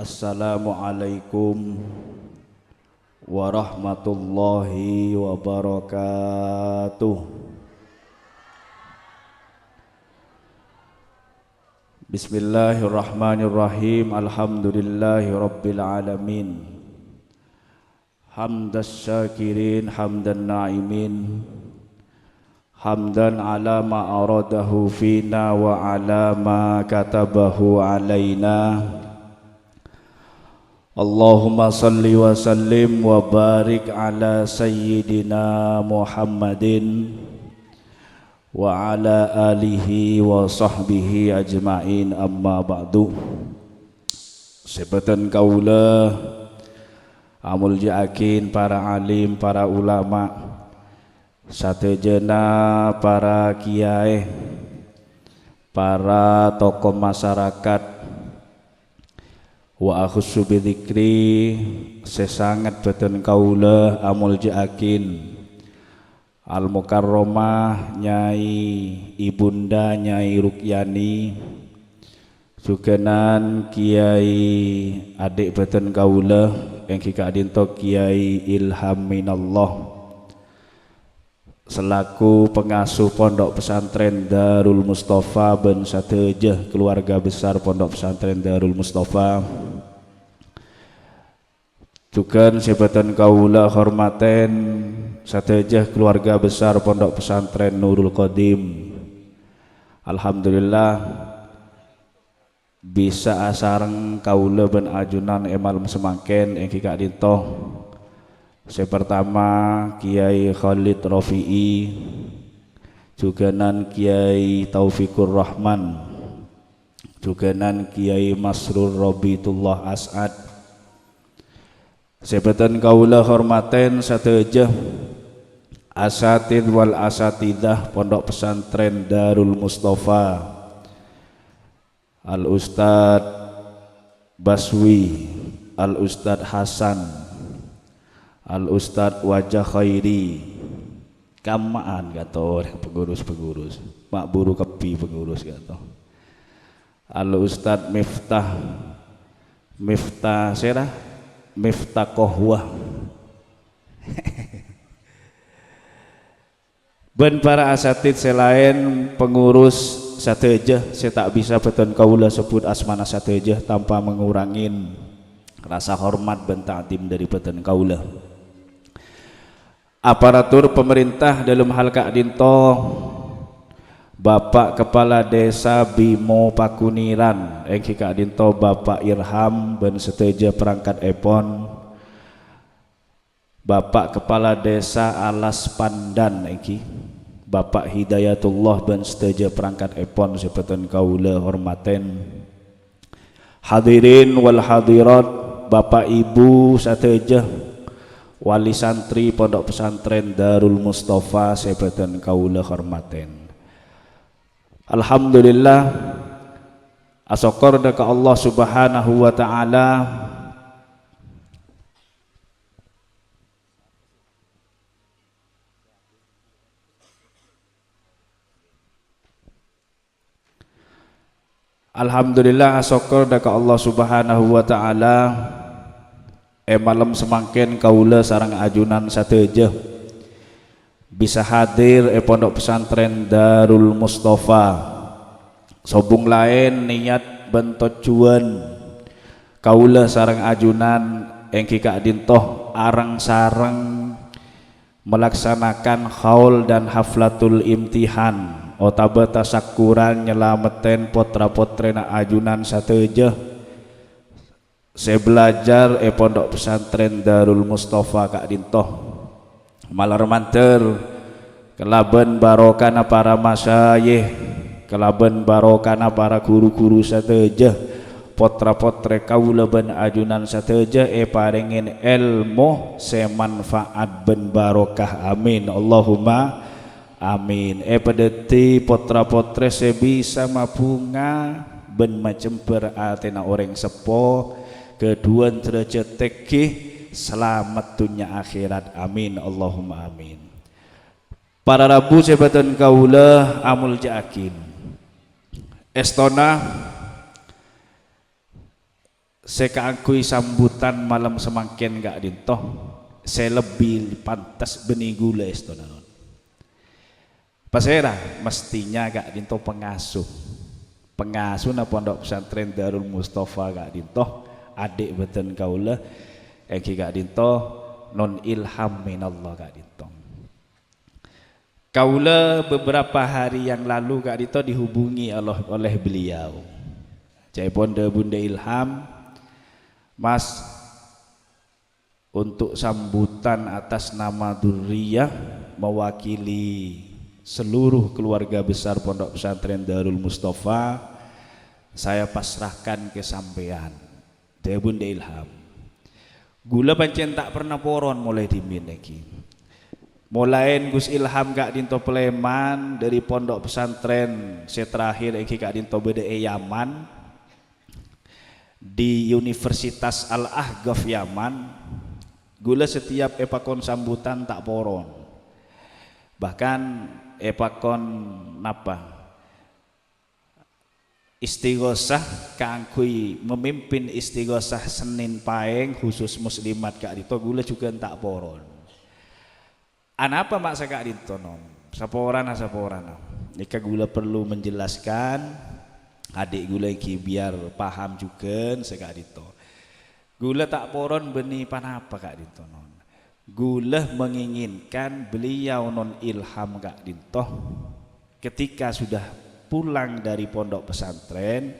Assalamualaikum warahmatullahi wabarakatuh. Bismillahirrahmanirrahim. Alhamdulillahi rabbil alamin. Hamdas syakirin, hamdan na'imin, hamdan ala ma aradahu fina wa ala ma katabahu alaina. Allahumma salli wa sallim wa barik ala sayyidina Muhammadin wa ala alihi wa sahbihi ajma'in, amma ba'du. Sebatan kaula amul ja'akin para alim, para ulama, satejena para kiai, para tokoh masyarakat, wa akhussu bidzikri sesangat beten kaula amul ja'akin al mukarramah Nyai Ibunda Nyai Rukyani, sukenan kiai adik beten kaula yang kika adinto Kiai Ilham Minallah selaku pengasuh Pondok Pesantren Darul Mustafa ben satejeh keluarga besar Pondok Pesantren Darul Mustafa. Cukan sebatan kaula hormaten satejeh keluarga besar Pondok Pesantren Nurul Qadim. Alhamdulillah bisa asareng kaula ben ajunan emal semaken yang kika dintoh. Sepertama Kiai Khalid Rafi'i, juganan Kiai Taufikur Rahman, juganan Kiai Masrur Robitullah As'ad. Sebatan kaula hormaten satejeh asatid wal asatidah Pondok Pesantren Darul Mustafa, Al Ustad Baswi, Al Ustad Hasan, Al Ustad Wajah Khairi, kamaan kata orang pengurus-pengurus, mak buru kepi pengurus kata. Al Ustad Miftah serah Miftah Kohwah. Ben para asatid selain pengurus satejeh, saya tak bisa beton kaula sebut asmana satejeh tanpa mengurangin rasa hormat ben ta'zim dari beton kaula. Aparatur pemerintah dalam hal Kak Dinto, Bapak Kepala Desa Bimo Pakuniran, engki Kak Dinto Bapak Irham ben seteja perangkat epon, Bapak Kepala Desa Alas Pandan engki Bapak Hidayatullah ben seteja perangkat epon sepeton kaula hormaten. Hadirin wal hadirat, Bapak Ibu sateja wali santri Pondok Pesantren Darul Mustafa sepeton kaula hormaten. Alhamdulillah asokor daka Allah subhanahu wa ta'ala Alhamdulillah asokor daka Allah subhanahu wa ta'ala malam semangken kaula sarang ajunan satejeh bisa hadir Pondok Pesantren Darul Mustafa. Sobung lain niat bentot cuan kaula sarang ajunan engki Kak Dintoh arang sarang melaksanakan haul dan haflatul imtihan otaba tasakuran nyelameten potra-potrena ajunan satejeh. Saya belajar Pondok Pesantren Darul Mustafa Kak Dintoh malar manter kelaben barokana para masyayikh, kelaben barokana para guru-guru satejeh, potra-potre kaula ben ajunan satejeh paringin ilmu semanfaat ben barokah, amin Allahumma amin. Padeti potra-potre sebisa mapunga ben macemper atena orang sepo keduan derajat tekih selamat dunia akhirat, amin Allahumma amin. Para rabu sebatan kaula amul ja'akin estona Sekaakui sambutan malam semakin gak dintoh, saya lebih pantas benih gula itu nanon. Pasera mestinya gak dintoh pengasuh na pondok pesantren Darul Mustafa gak dintoh, adik beten kaula eki gak dintoh non ilham minallah gak dintoh. Kaula beberapa hari yang lalu gak dintoh dihubungi oleh beliau. Jaipun de bunda ilham, Mas, untuk sambutan atas nama Durriyah mewakili seluruh keluarga besar Pondok Pesantren Darul Mustafa, saya pasrahkan ke sampean. Bunda ilham. Gula pancen tak pernah poron mulai dimineki. Mulain Gus Ilham gak dinto Peleman dari Pondok Pesantren seterakhir iki gak dinto bede Yaman di Universitas Al-Ahqaf Yaman. Gula setiap epakon sambutan tak poron, bahkan epakon napa istighosah kangkui memimpin istighosah Senin Paeng khusus muslimat kak dito gula juga tak poron. Anapa mak sakak dito non saporana nika gula perlu menjelaskan adik gula iki biar paham juga sakak dito. Gula tak poron beni panapa kak dinto non. Gula menginginkan beliau non ilham kak dinto ketika sudah pulang dari pondok pesantren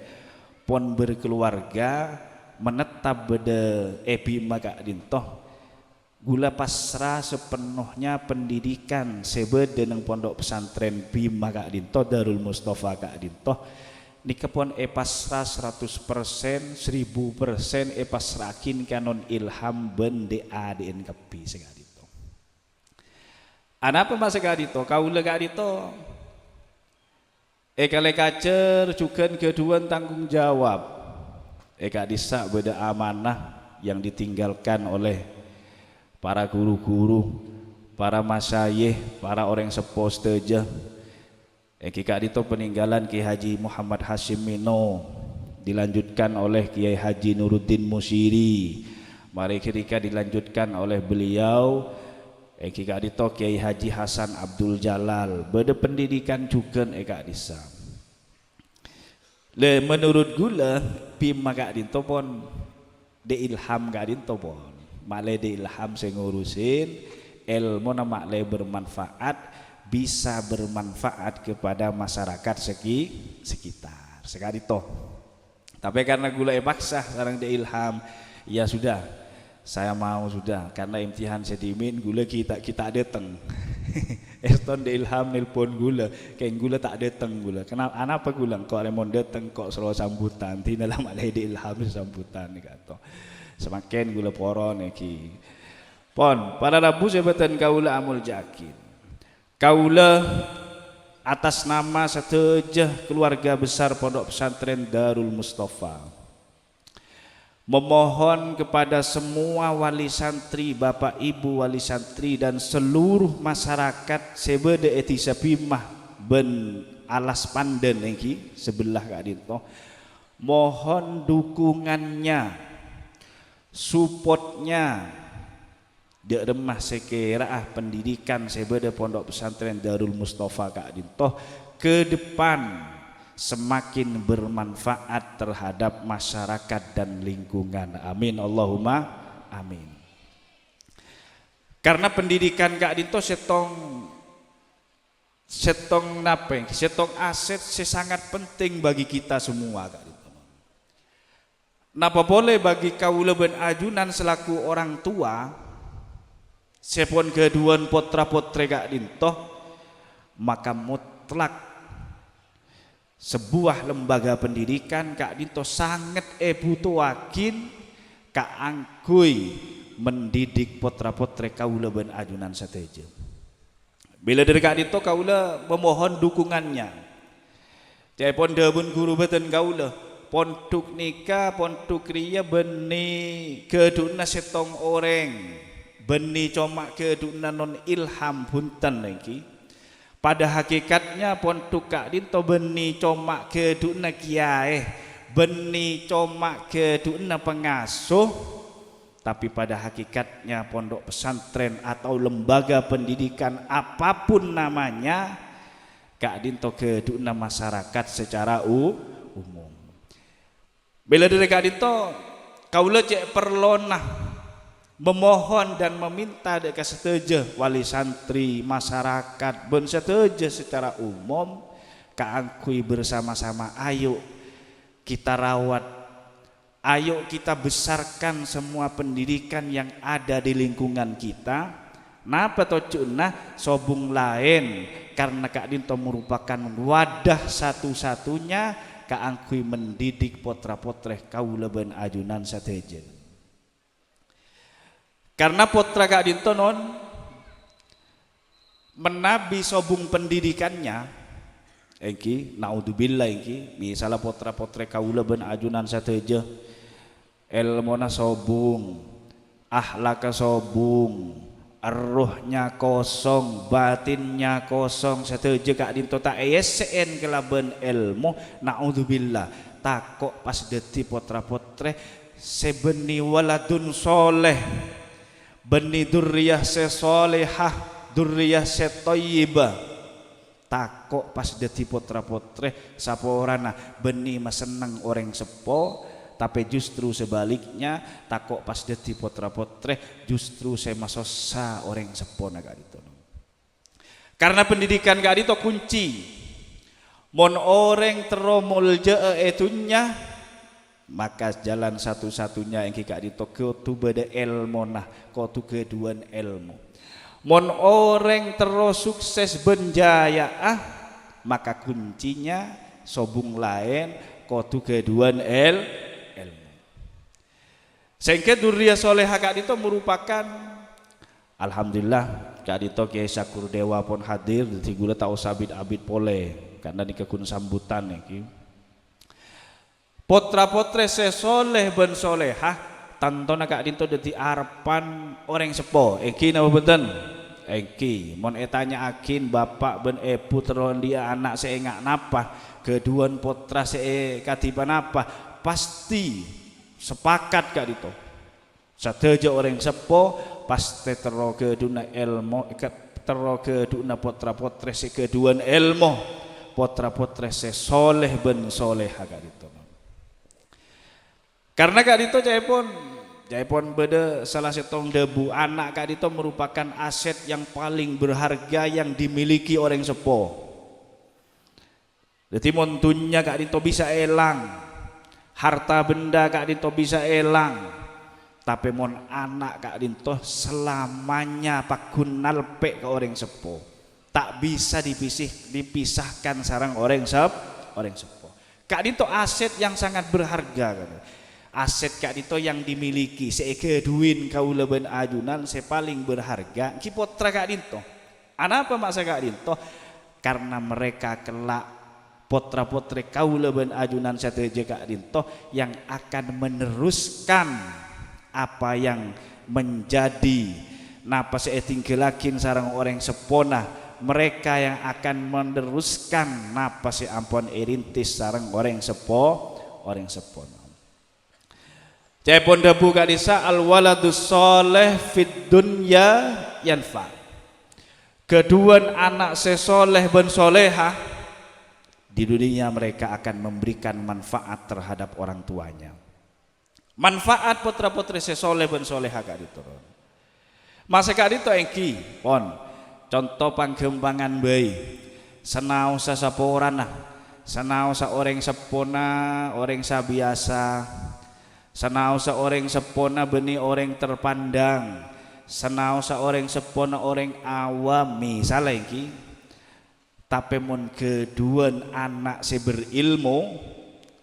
pon berkeluarga menetap bede Bima kak dinto. Gula pasrah sepenuhnya pendidikan sebede nang pondok pesantren Bima kak dinto Darul Mustafa kak dinto. Nikapun pasrah 100%, 1000% pasrakin kanon ilham bende adin kepi segadito. Anapa mas segadito? Kaula gadito. Kale kacer cukan kedua tanggung jawab. Eka disa beda amanah yang ditinggalkan oleh para guru-guru, para masyayikh, para orang seposteja. Kak dito peninggalan Kiai Haji Muhammad Hashim Mino dilanjutkan oleh Kiai Haji Nuruddin Musyiri, mari ketika dilanjutkan oleh beliau Kak dito Kiai Haji Hasan Abdul Jalal beda pendidikan juga Kak disa. Le menurut gula Bima kak dito pon de ilham kak dito pon male de ilham saya ngurusin ilmu nama le bermanfaat, bisa bermanfaat kepada masyarakat sekitar sekali toh. Tapi karena gula paksa sekarang de ilham, ya sudah saya mau sudah karena imtihan sedimin gula kita datang. Eston de ilham nelpon gula kayak gula tak datang gula kenapa gula kok remon datang kok selalu sambutan tina lama de ilham sambutan kata semakin gula poron iki pon pada Rabu jabatan kaula amul jakin. Kaula atas nama setejah keluarga besar Pondok Pesantren Darul Mustafa memohon kepada semua wali santri, bapak ibu wali santri dan seluruh masyarakat sebede etisa Bimah ben alas pandan iki sebelah kak dinto mohon dukungannya, supportnya di remah sekira pendidikan sebeda Pondok Pesantren Darul Mustafa kak dintoh ke depan semakin bermanfaat terhadap masyarakat dan lingkungan. Amin Allahumma amin. Karena pendidikan kak dintoh setong napeng, setong aset sangat penting bagi kita semua kak dintoh. Napa boleh bagi kaula ben ajunan selaku orang tua sepon keduan potra-potre gak dintoh maka mutlak sebuah lembaga pendidikan kak dintoh sangat butuhakin kak angkui mendidik potra-potre kaula ben ajunan sateja. Bila dari kak dintoh kaula memohon dukungannya. Japon debun guru beten kaula pontuk nikah pontuk ria beni keduna setong orang beni comak keduna non ilham punten lagi. Pada hakikatnya pontuk kak dinto beni comak keduna kiai beni coma keduna pengasuh, tapi pada hakikatnya pondok pesantren atau lembaga pendidikan apapun namanya Kak Dinto keduna masyarakat secara umum. Bila dari Kak Dinto kaula cek perlonah memohon dan meminta dekat setuju wali santri masyarakat ben setuju secara umum kaangkui bersama-sama, ayo kita rawat, ayo kita besarkan semua pendidikan yang ada di lingkungan kita. Napa tocuna sobung lain karena Kak Dinto merupakan wadah satu-satunya kaangkui mendidik potra-potreh kaula ben ajunan satejen. Karena potra Kak Dinto non menabi sobung pendidikannya, engki naudzubillah engki misalnya potra-potre kaula ben ajunan sateje ilmuna sobung, akhlaka sobung, arruhnya kosong, batinnya kosong, sateje Kak Dinto tak esen kelaben ilmu, naudzubillah takok pas deti potra-potre sebeni waladun soleh, beni durriyah sesolehah, durriyah setoyibah, takok pas deti potra-potre saporana beni maseneng orang sepo, tapi justru sebaliknya takok pas deti potra-potre justru saya masosa orang sepo Kak Dinto. Karena pendidikan Kak Dinto kunci, mon orang teromol je etunya, maka jalan satu-satunya yang Kak Dinto kudu beda ilmu nah, kudu keduan ilmu. Mon orang terus sukses benjaya maka kuncinya sobung lain kudu keduan ilmu. Sehingga durriyah solehah Kak Dinto merupakan alhamdulillah Kak Dinto Kiai Sakur Dewa pun hadir di gula tau sabit abid pole karena di kekun sambutan iki. Potra-potre sesoleh ben solehah tantona Kak Dinto dadi arpan orang sepo. Eki napa benten? Eki mon etanya akin bapak ben ibu teron dia anak seengak napa, keduan potra see katiban apa, pasti sepakat Kak Dinto. Sateja orang sepo pasti tero keduna ilmu, tero keduna potra-potre se keduan ilmu, potra-potre se soleh ben solehah Kak Dinto. Karena Kak Dinto jaipun beda salah setong debu anak Kak Dinto merupakan aset yang paling berharga yang dimiliki orang sepo. Jadi montunya Kak Dinto bisa elang, harta benda Kak Dinto bisa elang, tapi mon anak Kak Dinto selamanya pakun nalpe ke orang sepo, tak bisa dipisahkan sarang orang sepo. Kak Dinto aset yang sangat berharga kan. Aset Kak Dinto yang dimiliki sekeduin kaula ben ajunan paling berharga ki potra Kak Dinto. Anapa maksa Kak Dinto? Karena mereka kelak potra-potre kaula ben ajunan sateje Kak Dinto yang akan meneruskan apa yang menjadi napa setingkelakin sarang orang sepona, mereka yang akan meneruskan napa se ampon erintis sarang orang sepona. Jaipun debu Kak Disa al waladus soleh fid dunya yanfa. Keduan anak sesoleh ben solehah di dunia mereka akan memberikan manfaat terhadap orang tuanya. Manfaat putra-putri sesoleh ben solehah Kak Dinto. Masa Kak Dinto engki pon contoh panggembangan bayi senau sasaporan senau sa orang sepona orang sabiasa, senau seorang sepona beni orang terpandang, senau seorang sepona orang awam misalnya iki, tapi mon keduan anak si berilmu,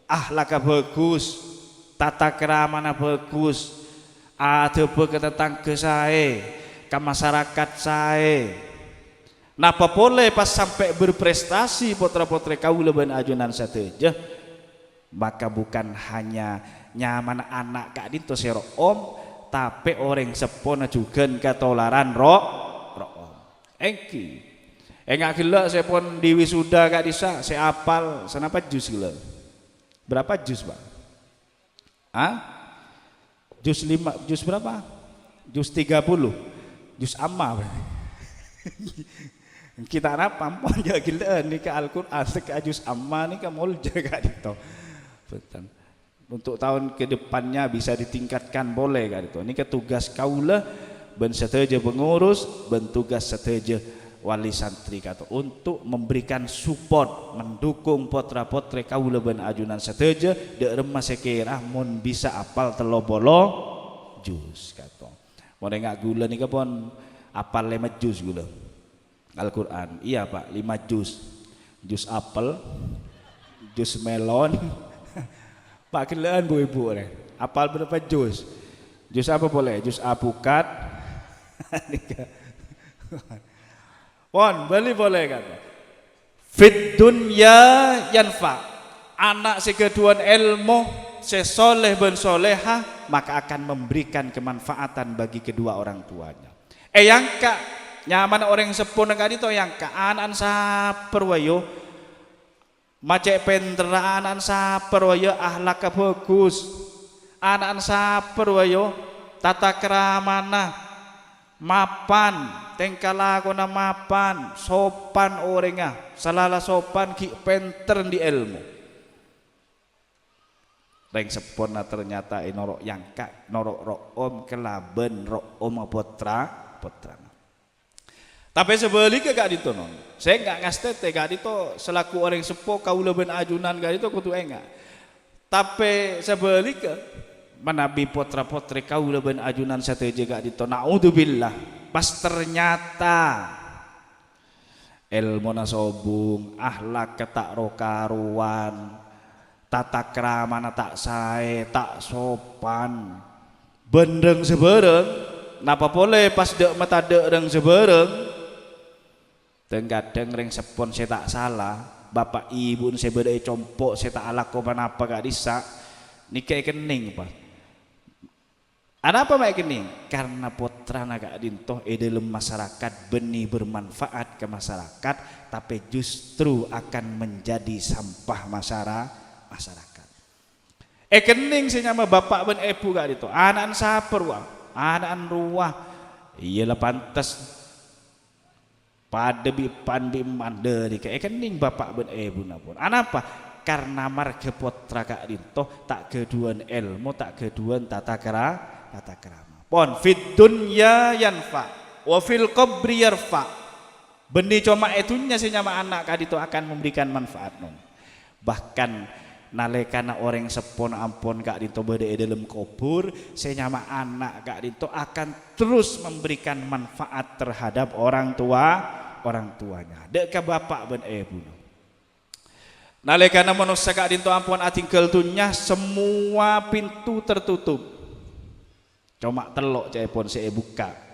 akhlaknya bagus, tata keramana bagus, ada berketetang ke saya, ke masyarakat saya. Napa boleh pas sampai berprestasi putra-putri kaula ben ajunan sateja, maka bukan hanya nyaman anak Kak Dinto sero om, tapi orang sepona juga ketolaran roh om. Engki enggak gila sepon di wisuda Kak Disa saya apal senapa jus gila Berapa juz, Pak? Ah? Juz 5, juz berapa? Juz 30. Juz amma. Kita apa? Ampun ya gila nih ke Al-Qur'an ke juz amma nih ke mulja kak itu. Betul. Untuk tahun ke depannya bisa ditingkatkan boleh kak itu. Ini ke tugas kaula ben seteja pengurus, ben tugas seteja wali santri kata untuk memberikan support, mendukung potra-potre kaula ben ajunan seteja dek remah sekira mun bisa apal telobolo juz kata. Mun enggak gula nih pun apal 5 juz gula Al-Quran. Iya Pak, 5 juz. Juz apel, juz melon. Pak kelaan bu ibu nih. Apal berapa juz? Juz apa boleh? Juz apukat. Pon, beli boleh kata. Fit dunya yanfa. Anak sekeduan ilmu, sesoleh ben soleha, maka akan memberikan kemanfaatan bagi kedua orang tuanya. Yang kak nyaman orang sepun kali to yang ka anan saper wayo macek pentera anan saper wayo ahlak bagus anan saper wayo tata keramana mapan tengkalakona mapan sopan orangnya salala sopan ki penter di ilmu reng sepun ternyata norok yang kak norok room kelaben room potra tapi sebaliknya gak dito non saya nggak ngastete gak dito selaku orang sepo kaula ben ajunan gak dito kutu enggak tapi sebaliknya menabi potra-potri kaula ben ajunan sateje gak dito naudzubillah pas ternyata ilmu nasobung ahlak ketak rokaruan tata kramana tak sae tak sopan bendeng sebereng napa boleh pas dek mata dek reng sebereng tenggadeng reng sepon saya tak salah bapak ibu saya bedai compok saya tak alako apa gak disak ini kayak kening Pak ada apa mak kening karena potra naga dintoh dalam masyarakat benih bermanfaat ke masyarakat tapi justru akan menjadi sampah masyarakat kening saya nyama bapak ben ibu gak dito anak saper wah anak ruah iyalah pantas pada bipan bimanda di kayak kening bapak ben ibu napun anapa karena marga potra kak dinto tak keduan ilmu tak keduan tata kerama pon fit dunya yanfa wa fil qabri yarfa benih cuma itunya si nyama anak kak dinto akan memberikan manfaat non bahkan nalekana orang sepon ampon kak dinto beda dalam kubur saya nyama anak kak dinto akan terus memberikan manfaat terhadap orang tuanya dek ke bapak ben ibu nalekana manusia kak dinto ampon atingkel tunya semua pintu tertutup cuma telok cepon saya buka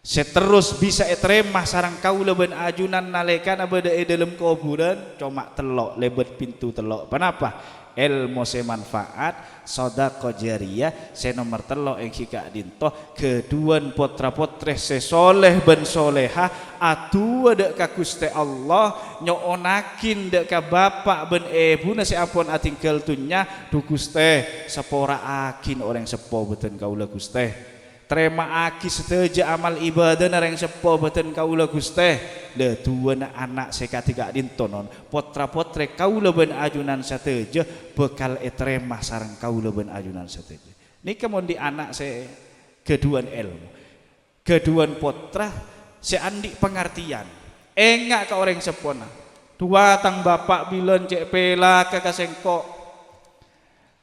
saya terus bisa terima sarang kaula ben ajunan nalekana beda dalam kuburan cuma telok lebet pintu telok kenapa ilmu semanfaat sodako jariyah se nomor telok yang kika dinto keduan potra potre sesoleh ben soleha atu dek ka Gusti Allah nyoonakin dek ka bapak ben ibu nasi ampun atingkel tunya du Gusti sepora akin orang sepo beten kaula Gusti terima aki seteja amal ibadah nareng sepo beten kaula Gusti le tuana anak sekati gak dintonon potra potre kaula ben ajunan sateja bekal etremah sareng kaula ben ajunan sateja ini kemudian di anak saya keduan ilmu keduan potra seandi pengertian enggak ke orang sepona dua tang bapak bilen cek pela kakasengko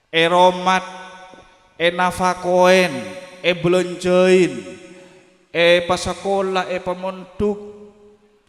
eromat enafakoen belonjoin pasakola pamonduk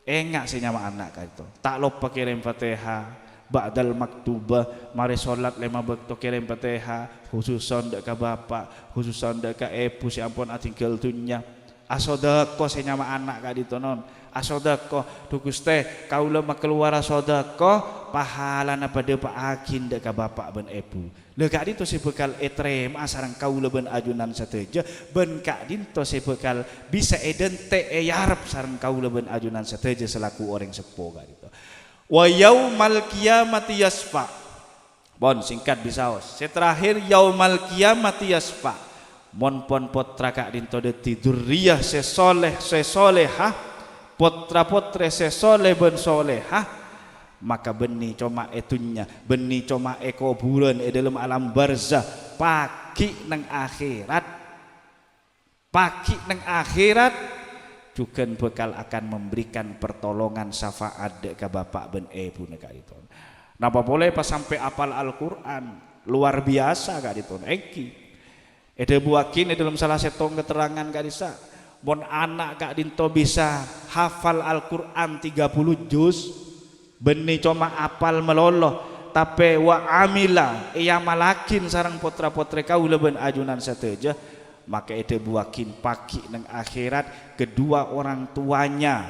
enggak sih nyama anak itu tak lupa kirim Fatihah ba'dal maktubah mari sholat 5 waktu kirim Fatihah khususon dek ka bapak khususon dek ka ibu si ampun atinggal dunya asodako sih nyama anak kak ditonon asodako tugus teh kaula makeluar asodako pahala na pada pak akin dek ka bapak ben ibu lekak dinto si bekal etrem asarang kaula ben ajunan sateja ben kak dinto si bekal bisa edente yarep sarang kaula ben ajunan sateja selaku orang sepo kak dinto wa yaumal qiyamati yasfa Bon singkat bisa terakhir yaumal kiamati yasfa mon pon potra kak dinto de tiduriyah sesolehah potra potre sesoleh ben solehah maka benih coma etunya benih coma ekoburan dalam alam barzah pagi nang akhirat juga bakal akan memberikan pertolongan syafaat ke bapak ben ibu kak itu. Napa boleh pas sampai apal Al-Quran luar biasa kak itu eki ede buakin dalam salah satu keterangan kak disa mon anak kak dinto bisa hafal Al-Quran 30 juz benih cuma apal meloloh tapi wa amila ia malakin sarang potra potre kau leben ajunan sateja maka ede buakin pagi nang akhirat kedua orang tuanya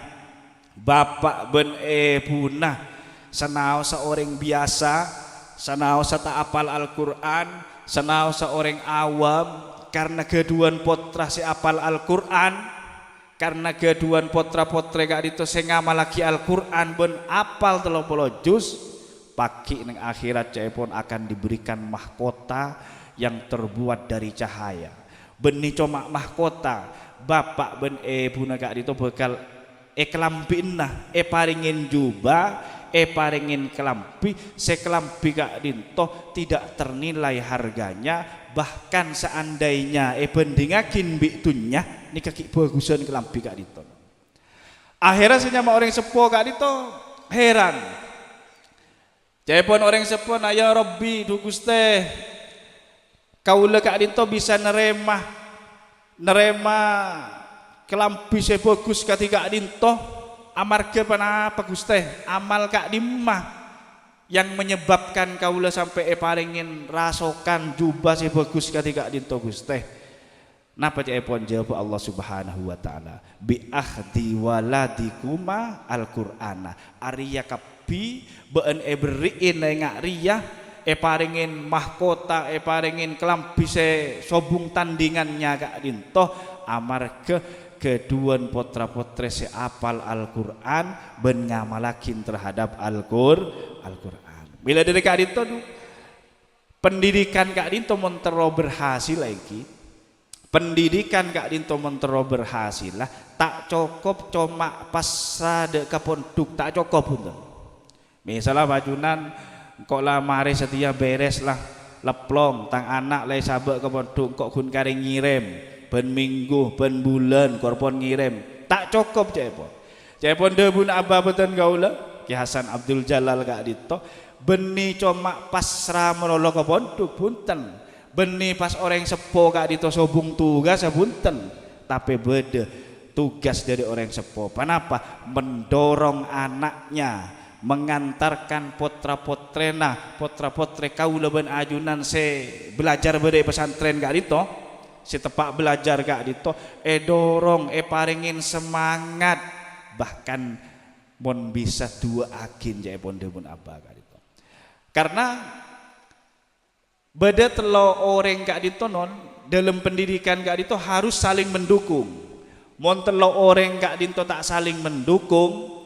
bapak ben ibuna senau seorang biasa senau tak apal Al-Quran senau seorang awam karena keduan potra si apal Al-Quran karena keduan potra potre gak itu se ngamalaki Al-Quran ben apal 30 juz pagi nang akhirat pun akan diberikan mahkota yang terbuat dari cahaya benih coma mahkota bapak ben ibu gak itu bakal kelampinna paringin jubah paringin kelampi sekelampi kak dinto tidak ternilai harganya bahkan seandainya bandingakin bitunya ini kaki bagusan kelampi kak dinto akhirnya senyama orang sepuh kak dinto heran cepon orang sepuh na ya Rabbi du Guste kaula kak dinto bisa nerema kelampi sebagus ketika dinto amarga panapa Guste amal kak dimah yang menyebabkan kaula sampai paringin rasokan jubah sebagus ketika dinto Guste napa cepon jawab Allah Subhanahu wa taala bi ahdi waladikuma Al-Qur'ana Arya kapi beun beriin ngak riya paringin mahkota paringin kelampi sobung tandingannya kak dinto amarga keduan potra-potre seapal Al-Quran ben ngamalakin terhadap Al-Quran bila dari kak dinto pendidikan kak dinto montero berhasil lagi pendidikan kak dinto montero berhasil lah tak cukup cuma pasrah ke pondok tak cukup untuk misalnya bajunan kok lah mari setia beres lah leplong tang anak lay sabak ke pondok kok kun kari ngirim ben minggu, ben bulan, korpon ngirim tak cukup cepon debun abah beten gaula Ki Hasan Abdul Jalal kak dito benih cuma pasrah melolo ke pondok bunten benih pas orang sepo kak dito sobung tugas bunten tapi beda tugas dari orang sepo kenapa mendorong anaknya mengantarkan potra-potrena potra-potre kaula ben ajunan se belajar beda pesantren kak dito si tepak belajar kak dito dorong paringin semangat bahkan mon bisa dua akin pon demun abah kak dito karena beda telo orang kak dito non dalam pendidikan kak dito harus saling mendukung mon telo orang kak dito tak saling mendukung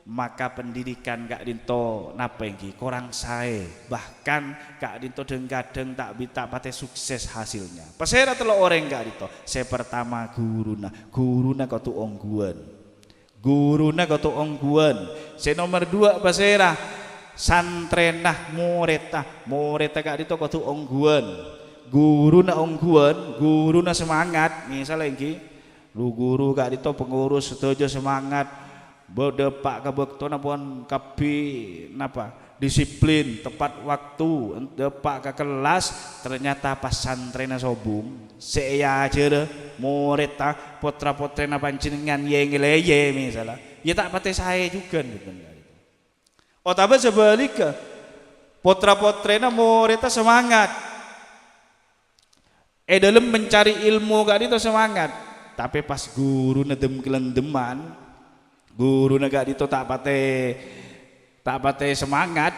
maka pendidikan kak dinto napa yang kurang sae bahkan kak dinto kadang tak bisa pate sukses hasilnya pasera telo orang kak dinto saya pertama guruna kau tu ongguan saya nomor 2 pasera santrenah moreta kak dinto kau tu ongguan guruna semangat misalnya lagi lu guru kak dinto pengurus setuju semangat berdepak kebektona pun kapi napa disiplin tepat waktu depak ke kelas ternyata pas santrena sobung saya aja moreta potra potrena pancingan yengeleye misalnya ya tak pate saya juga gitu. Oh tapi sebaliknya potra potrena moreta semangat dalam mencari ilmu gak itu semangat tapi pas guru nedem kelendeman guru negara itu tak pate semangat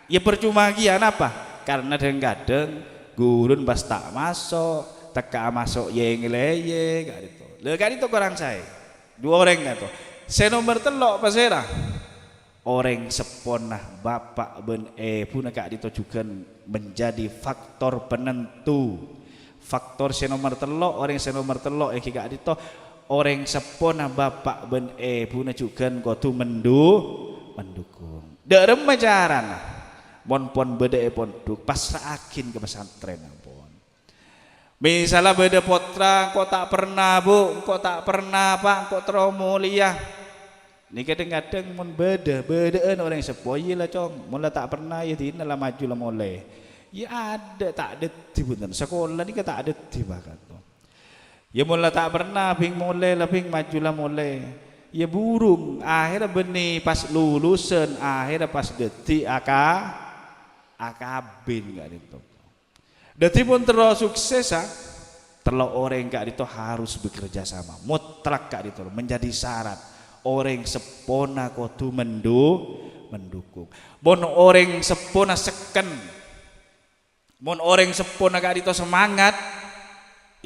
ya percuma gian apa karena kadang guru pas tak masuk teka masuk yengeleye gak itu lega itu kurang saya 2 orang gitu saya nomor telok pasera orang seponah bapak ben pun gak itu juga menjadi faktor penentu. Faktor nomor telok, orang nomor telok gak dito orang sepona bapak ben puna juga kudu mendukung. Derem majaran mon pon beda pon duk pasraakin ke pesantren pon. Misalnya beda potra kok tak pernah bu, kok tak pernah pak, kok mulia. Ini kadang-kadang mon bedaan orang sepoyi lah cong, mula tak pernah ya tina lah maju lah mulai. Ya ada tak ada di bunten sekolah ni tak ada di bahkan tu. Ya mula tak pernah ping mulai lah ping maju lah mulai. Ya burung akhirnya benih pas lulusan akhirnya pas detik akabin gak itu. Detik pun terlalu sukses terlalu orang gak itu harus bekerja sama mutlak gak itu menjadi syarat orang sepona kudu mendukung. Bon orang sepona seken. Mon orang sepona gak itu semangat,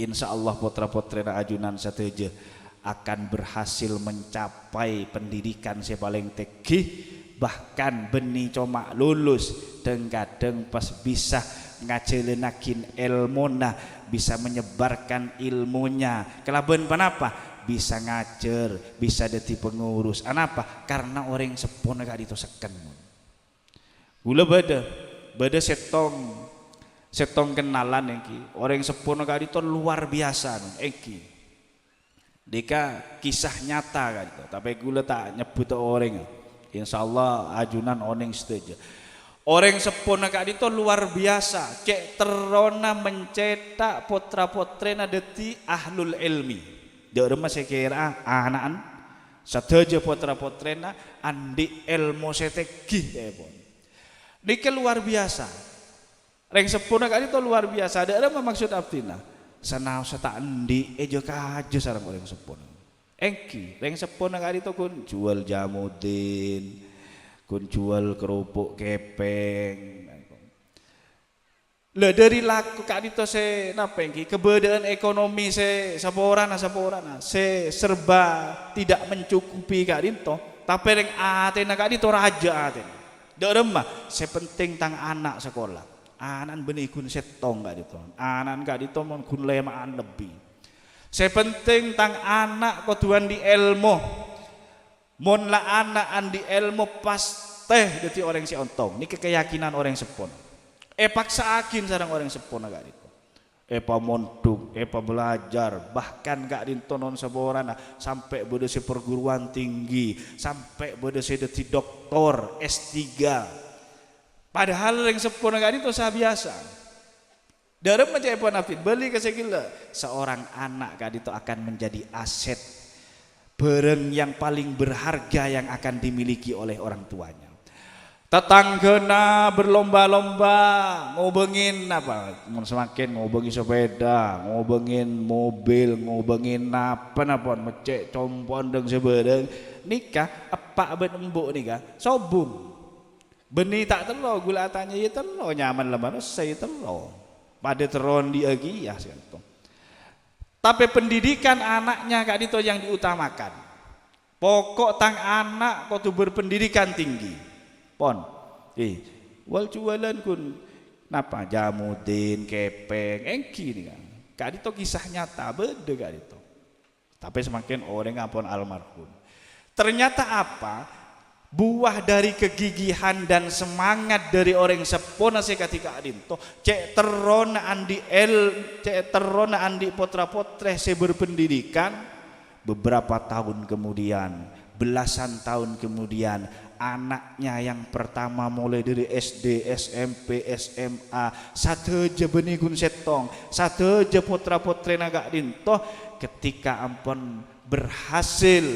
insya Allah putra-putrina ajunan sateja akan berhasil mencapai pendidikan yang paling tinggi, bahkan benih cuma lulus dan kadang pas bisa ngajelenakin ilmuna, bisa menyebarkan ilmunya. Kelaban panapa? Bisa ngajar, bisa jadi pengurus. Anapa? Karena orang sepona gak itu seken. Gula beda setong kenalan engki orang sepona kali itu luar biasa engki deka kisah nyata kan tapi gula tak nyebut orang insyaallah ajunan oneng setuju orang sepona kali itu luar biasa cek terona mencetak putra-putrena deti ahlul ilmi dia rumah saya kira anak-anak setuju putra-putrena andi ilmu setegi deka luar biasa. Reng sepuna kali itu luar biasa. Ada maksud abdina. Sanau sata endi ejo kajo sarang orang sepuna. Engki, reng sepuna kali itu kun jual jamudin, kun jual kerupuk kepeng. Lah dari laku kali itu se napa engki keberadaan ekonomi se saporana se serba tidak mencukupi kali itu. Tapi reng atena kali itu raja atena. Dak remah, sepenting tang anak sekolah. Anan benih kun setong gak dito, anan gak dito mon kun lemaan lebih. Sepenting tang anak koduan di ilmu, mon la anak an di ilmu pas teh deti orang si ontong. Ini keyakinan orang sepon. Paksa akin sarang orang sepon gak dito. Monduk, belajar, bahkan gak dito non saborana sampai bode si perguruan tinggi, sampai bode si deti doktor S3. Padahal yang sepona gak itu sah biasa. Dalam macam apa nafid beli kesekila seorang anak gak itu akan menjadi aset barang yang paling berharga yang akan dimiliki oleh orang tuanya. Tetanggana berlomba-lomba ngobengin apa? Semakin ngobengin sepeda, ngobengin mobil, ngobengin apa mecek compon dan seberang nikah apa abad embuk nikah sobung. Benih tak telo gula tanya ya telo nyaman lemah saya telo pada teron dia ya sentuh. Tapi pendidikan anaknya kak itu yang diutamakan. Pokok tang anak kau tu berpendidikan tinggi. Pon, wal jualan kun napa jamudin kepeng engki nih kan. Kak itu kisah nyata beda kak itu. Tapi semakin orang ngapon almarhum. Ternyata apa? Buah dari kegigihan dan semangat dari orang sepona ketika adinto cek terona andi potra-potre se berpendidikan beberapa tahun kemudian belasan tahun kemudian anaknya yang pertama mulai dari SD, SMP, SMA satu je benih gun setong satu je potra-potre naga adinto ketika ampun berhasil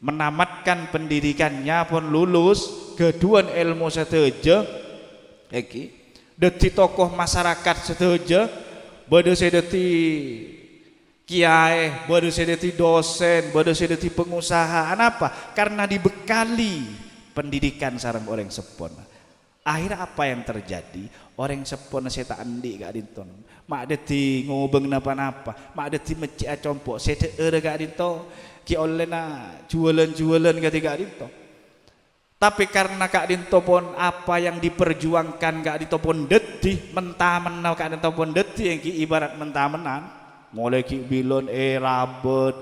menamatkan pendidikannya pun lulus keduan ilmu seteja deti tokoh masyarakat seteja bodoh sedeti kiai bodoh sedeti dosen bodoh sedeti pengusaha apa karena dibekali pendidikan sarang orang sepon. Akhirnya apa yang terjadi orang sepon saya tak andi gak dinton mak deti ngobeng napa-napa mak deti mecik compok saya gak dinton ki oleh na jualan ketika itu Tapi karena Kak Dinto pun apa yang diperjuangkan Kak Dinto pun dedih mentah-menah Kak Dinto pun dedih yang ibarat mentah-menan mulai ki bilon rabet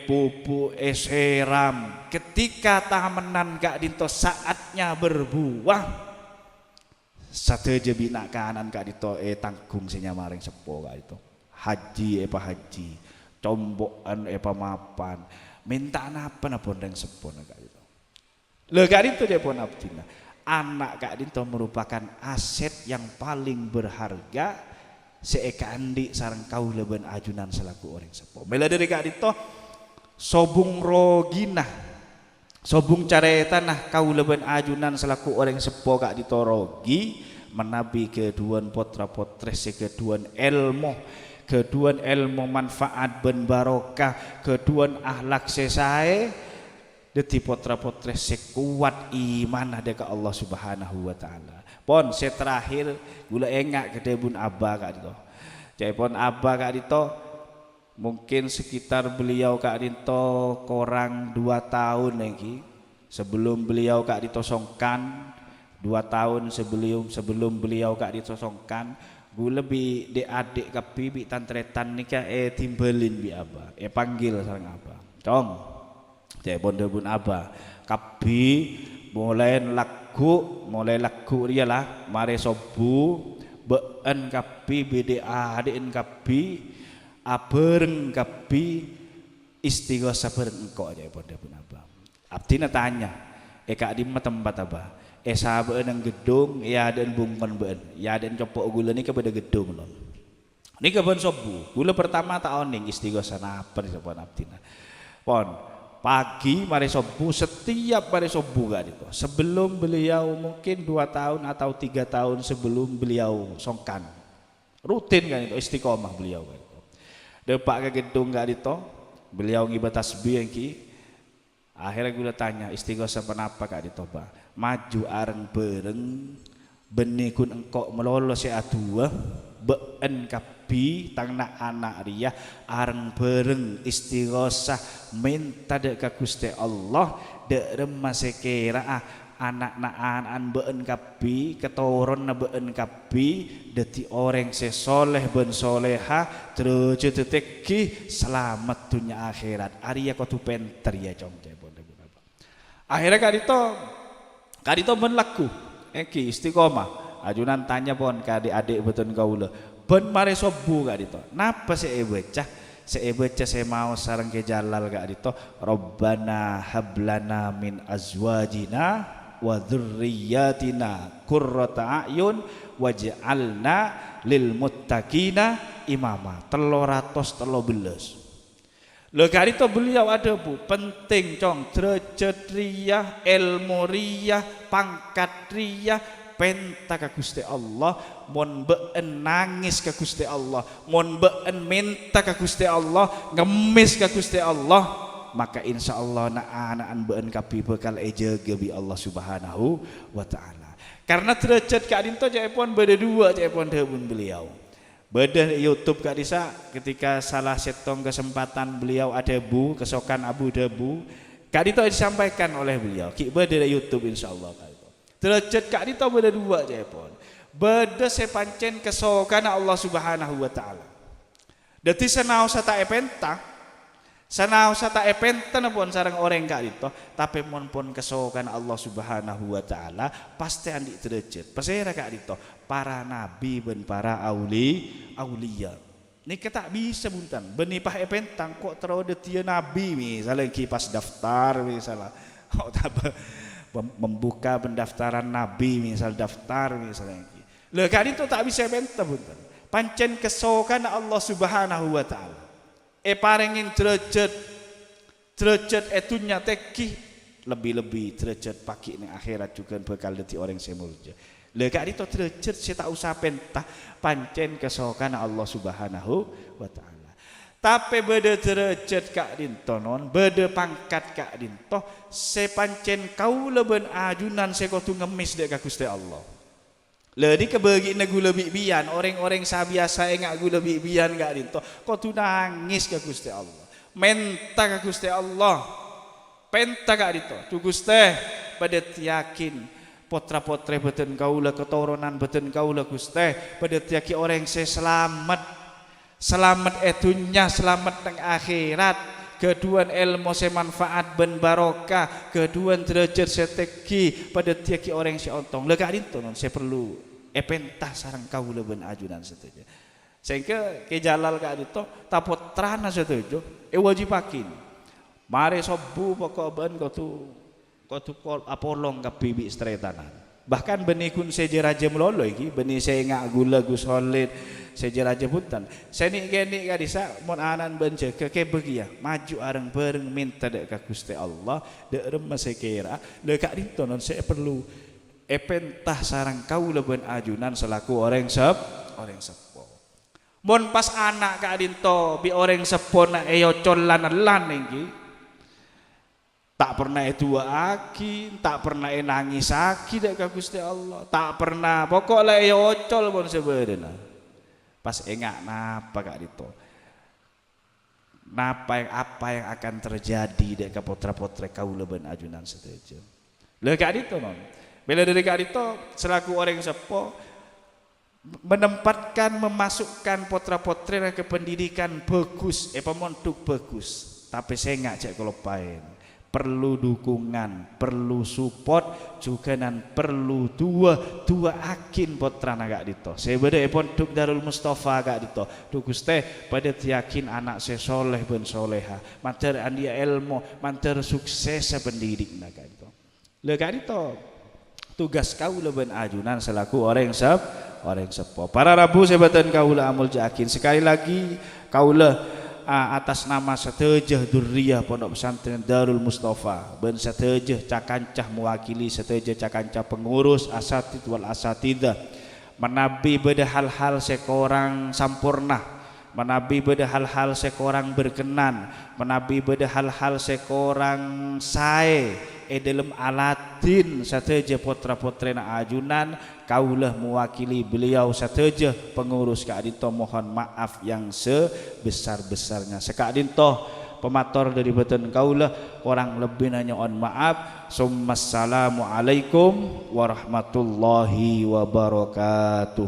pupu seram ketika tamenan Kak Dinto saatnya berbuah satu je bina kanan Kak Dinto tanggung sinya maring sepo Kak Dinto haji haji combokan mapan minta napa pun yang sepo Kak Dinto. Lho Kak Dinto dia pun abdina. Anak Kak Dinto merupakan aset yang paling berharga seeka andi sareng kau leben ajunan selaku orang sepo. Mela dari Kak Dinto sobung rogina. Sobung careta nah kau leben ajunan selaku orang sepo Kak Dinto rogi menabi keduan potra potres keduan ilmu manfaat ben barokah keduan ahlak sesae deti potra-potre sekuat iman ada ke Allah Subhanahu wa taala. Pon saya terakhir gula engak ke debun abah Kak Dinto. Jadi pon abah Kak Dinto mungkin sekitar beliau Kak Dinto kurang 2 tahun lagi sebelum beliau Kak Dinto songkan 2 tahun sebelum beliau Kak Dinto songkan gula bi de adik kapi bi tantretan nikah timbelin bi abah panggil sareng abah. Cong jadi pondebun abah kapi mulai laku dia lah mare sobu been kapi bede adin kapi abereng kapi istighosa bereng engko jadi pondebun abah abdina tanya Kak di tempat abah sahabat nang gedung ya dan bungkon ben ya dan copok gula ni kepada gedung non ni kebon sobu gula pertama tahun ning istighosa napa di sopan abdina pon pagi mari sobu setiap mari sobu Kak Dinto sebelum beliau mungkin 2 tahun atau 3 tahun sebelum beliau songkan rutin Kak Dinto istiqomah beliau Kak Dinto depak ke gedung Kak Dinto beliau ngibat tasbih yang ki akhirnya gue tanya istighosa kenapa Kak Dinto Pak maju areng bereng benikun engkok melolos ya adua been kapi tangna anak ria areng bereng istighosa minta dek ka Gusti Allah dek remah sekira anak naan been kapi ketoron na been kapi deti orang sesoleh ben soleha terus teteki selamat dunia akhirat Arya kotu penter ya cong akhirnya Kak Dinto ben laku eki istiqomah ajunan tanya pon ka adik beton kaula ben mare sobu Kak Dinto napa saya baca saya mau sareng ke jalal Kak Dinto Rabbana hablana min azwajina wa dzurriyyatina qurrata a'yun waj'alna lil muttaqina imama 313 Lho Kak Dinto beliau ada bu penting cong derajat riyah ilmu riyah pangkat riyah penta ka Gusti Allah mon been nangis ka Gusti Allah mon been minta ka Gusti Allah ngemis ka Gusti Allah maka insya Allah anak-anak been kapi bekal jaga bi Allah Subhanahu wa taala karena derajat Kak Dinto jaipun beda 2 jaipun debun beliau beda YouTube Kak Disa ketika salah setong kesempatan beliau ada bu kesokan Abu Dabu Kak Dinto disampaikan oleh beliau ki beda YouTube insyaallah Kak Dinto derajat Kak Dinto beda 2 jaipun beda sepancen kesokan Allah Subhanahu wa taala dadi sanaosa ta epenta sanaosa ta epenta pun sareng orang Kak Dinto tapi pun kesokan Allah Subhanahu wa taala pasti andi derajat pasera Kak Dinto para nabi ben para aulia ini kita bisa buntan benipah epentang kok terode tia nabi misalnya kipas daftar misalnya membuka pendaftaran nabi misal daftar misalnya lho Kak Dinto tak bisa epenta buntan pancen kesokan Allah Subhanahu wa taala parengin derajat etunya teki lebih derajat pagi ning akhirat juga bakal dadi orang semurja lha Kak Dinto derajat saya tak usah pentah pancen kesokan Allah Subhanahu wa taala tapi beda derajat Kak Dinto non beda pangkat Kak Dinto sepancen kaula ben ajunan sekotu ngemis dek ka Gusti Allah lha di kebagi gula bibian orang-orang sabiasa engak gula bibian Kak Dinto kotu nangis ka Gusti Allah menta ka Gusti Allah penta Kak Dinto tu Gusti pada yakin potra-potre beten kaula keturunan beten kaula Gusti pada yakin orang saya selamat dunya selamat teng akhirat keduan ilmu semanfaat ben barokah keduan derajat seteki pada tiaki orang si ontong lega dinto non saya perlu epentah sarang kaula ben ajunan setuju sehingga ke jalal ka dito tapotrana setuju wajibakin mare sobu pokok ben kau tu apolong ka bibi stretanan bahkan benikun seje raja melolo iki beni saya ngak gula gus solid seje raja putan seni geni ka disa mon anan ben ke begia maju areng bareng minta dek ka Gusti Allah dek remes sekira dek ka dinto non saya perlu epentah sarang kaula ben ajunan selaku orang sepo mon pas anak ka dinto bi orang sepo na eyo colan iki tak pernah itu aki, tak pernah nangis aki dek ka Gusti Allah, tak pernah pokok lah ya ocol pun sebenarnya. Pas engak napa kak dito, apa yang akan terjadi dek ka potra-potra kaula ben ajunan setuju. Lha kak dito non, bila dari kak dito selaku orang sepo menempatkan memasukkan potra-potra ke pendidikan bagus, pemontuk bagus, tapi saya enggak cek kelopain. Perlu dukungan, perlu support, juga nan perlu dua akin potrana gak dito. Saya beda pondok Darul Mustafa gak dito. Gusti pada yakin anak saya soleh ben soleha, mantar andia ilmu, mantar sukses pendidik gak dito. Le gak dito. Tugas kaula ben ajunan selaku orang sepo. Para rabu sebatan kaula amul jakin sekali lagi kaula atas nama setejah durriyah Pondok Pesantren Darul Mustafa ben setejah cakancah mewakili setejah cakancah pengurus asatid wal asatidah menabi beda hal-hal sekorang sampurna menabi beda hal-hal sekorang berkenan menabi beda hal-hal sekorang sae dalam alatin sateja potra-potrena ajunan kaulah mewakili beliau sateja pengurus Kak Adinto mohon maaf yang sebesar-besarnya Kak Adinto pemator dari beten kaulah orang lebih nanya on maaf summassalamualaikum warahmatullahi wabarakatuh.